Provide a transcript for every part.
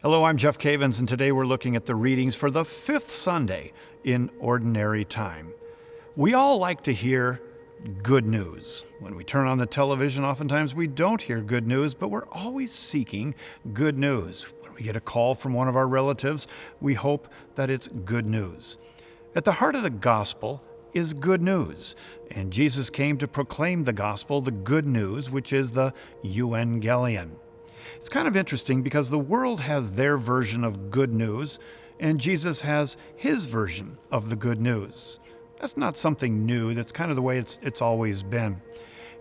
Hello, I'm Jeff Cavins, and today we're looking at the readings for the fifth Sunday in Ordinary Time. We all like to hear good news. When we turn on the television, oftentimes we don't hear good news, but we're always seeking good news. When we get a call from one of our relatives, we hope that it's good news. At the heart of the gospel is good news, and Jesus came to proclaim the gospel, the good news, which is the Evangelion. It's kind of interesting because the world has their version of good news, and Jesus has his version of the good news. That's not something new. That's kind of the way it's always been.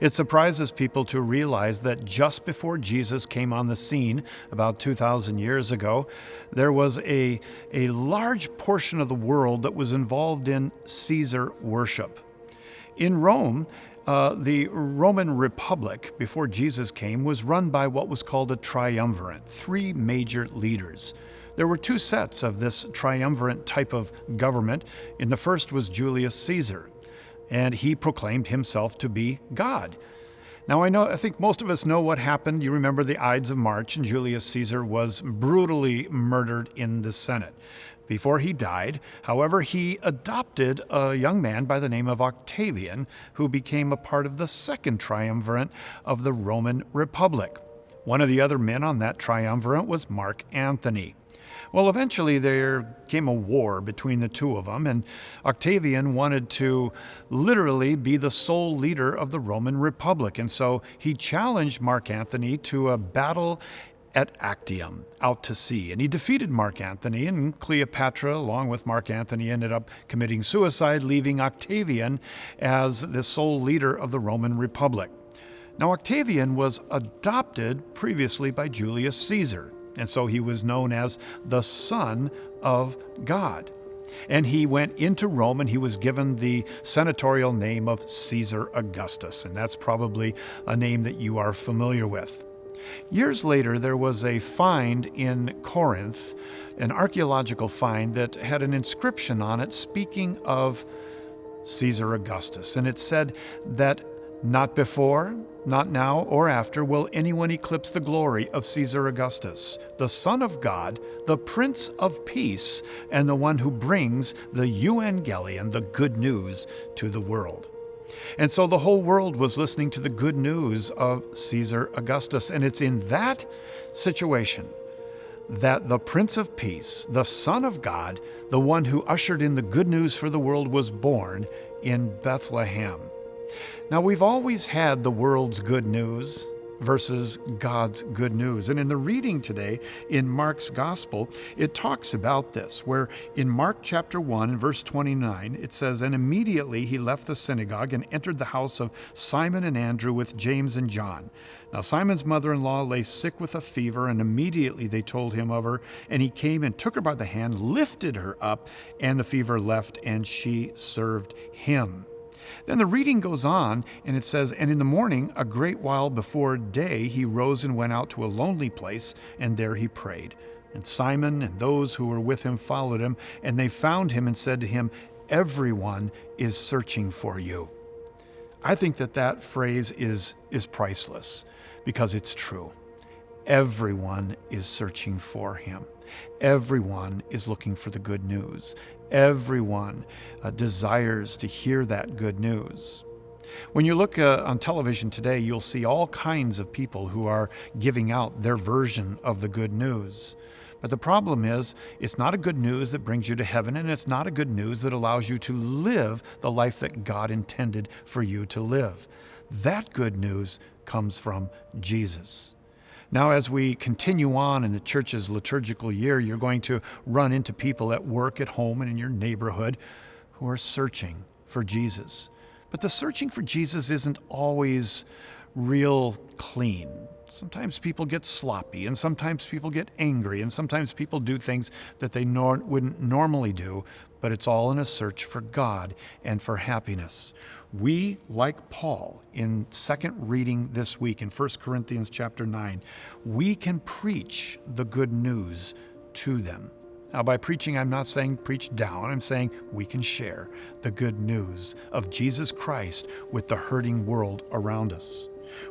It surprises people to realize that just before Jesus came on the scene, about 2,000 years ago, there was a large portion of the world that was involved in Caesar worship. In Rome, the Roman Republic, before Jesus came, was run by what was called a triumvirate, three major leaders. There were two sets of this triumvirate type of government. In the first was Julius Caesar, and he proclaimed himself to be God. Now, I think most of us know what happened. You remember the Ides of March, and Julius Caesar was brutally murdered in the Senate. Before he died, however, he adopted a young man by the name of Octavian, who became a part of the second triumvirate of the Roman Republic. One of the other men on that triumvirate was Mark Antony. Well, eventually there came a war between the two of them, and Octavian wanted to literally be the sole leader of the Roman Republic, and so he challenged Mark Antony to a battle at Actium, out to sea. And he defeated Mark Antony, and Cleopatra, along with Mark Antony, ended up committing suicide, leaving Octavian as the sole leader of the Roman Republic. Now, Octavian was adopted previously by Julius Caesar, and so he was known as the Son of God. And he went into Rome, and he was given the senatorial name of Caesar Augustus, and that's probably a name that you are familiar with. Years later, there was a find in Corinth, an archaeological find that had an inscription on it speaking of Caesar Augustus. And it said that not before, not now, or after will anyone eclipse the glory of Caesar Augustus, the Son of God, the Prince of Peace, and the one who brings the Evangelion, the good news, to the world. And so the whole world was listening to the good news of Caesar Augustus. And it's in that situation that the Prince of Peace, the Son of God, the one who ushered in the good news for the world, was born in Bethlehem. Now, we've always had the world's good news versus God's good news. And in the reading today in Mark's Gospel, it talks about this, where in Mark chapter 1, verse 29, it says, "And immediately he left the synagogue and entered the house of Simon and Andrew with James and John. Now Simon's mother-in-law lay sick with a fever, and immediately they told him of her. And he came and took her by the hand, lifted her up, and the fever left, and she served him." Then the reading goes on, and it says, "And in the morning, a great while before day, he rose and went out to a lonely place, and there he prayed. And Simon and those who were with him followed him, and they found him and said to him, 'Everyone is searching for you.'" I think that phrase is priceless, because it's true. Everyone is searching for him. Everyone is looking for the good news. Everyone desires to hear that good news. When you look on television today, you'll see all kinds of people who are giving out their version of the good news. But the problem is, it's not a good news that brings you to heaven, and it's not a good news that allows you to live the life that God intended for you to live. That good news comes from Jesus. Now, as we continue on in the church's liturgical year, you're going to run into people at work, at home, and in your neighborhood who are searching for Jesus. But the searching for Jesus isn't always real clean. Sometimes people get sloppy, and sometimes people get angry, and sometimes people do things that they wouldn't normally do, but it's all in a search for God and for happiness. We, like Paul, in second reading this week in 1 Corinthians chapter 9, we can preach the good news to them. Now, by preaching, I'm not saying preach down. I'm saying we can share the good news of Jesus Christ with the hurting world around us.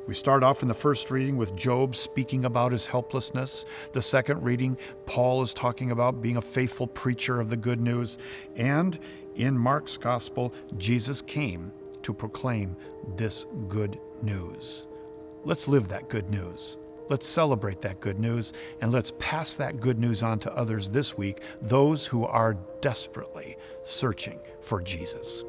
We start off in the first reading with Job speaking about his helplessness. The second reading, Paul is talking about being a faithful preacher of the good news. And in Mark's gospel, Jesus came to proclaim this good news. Let's live that good news. Let's celebrate that good news, and let's pass that good news on to others this week, those who are desperately searching for Jesus.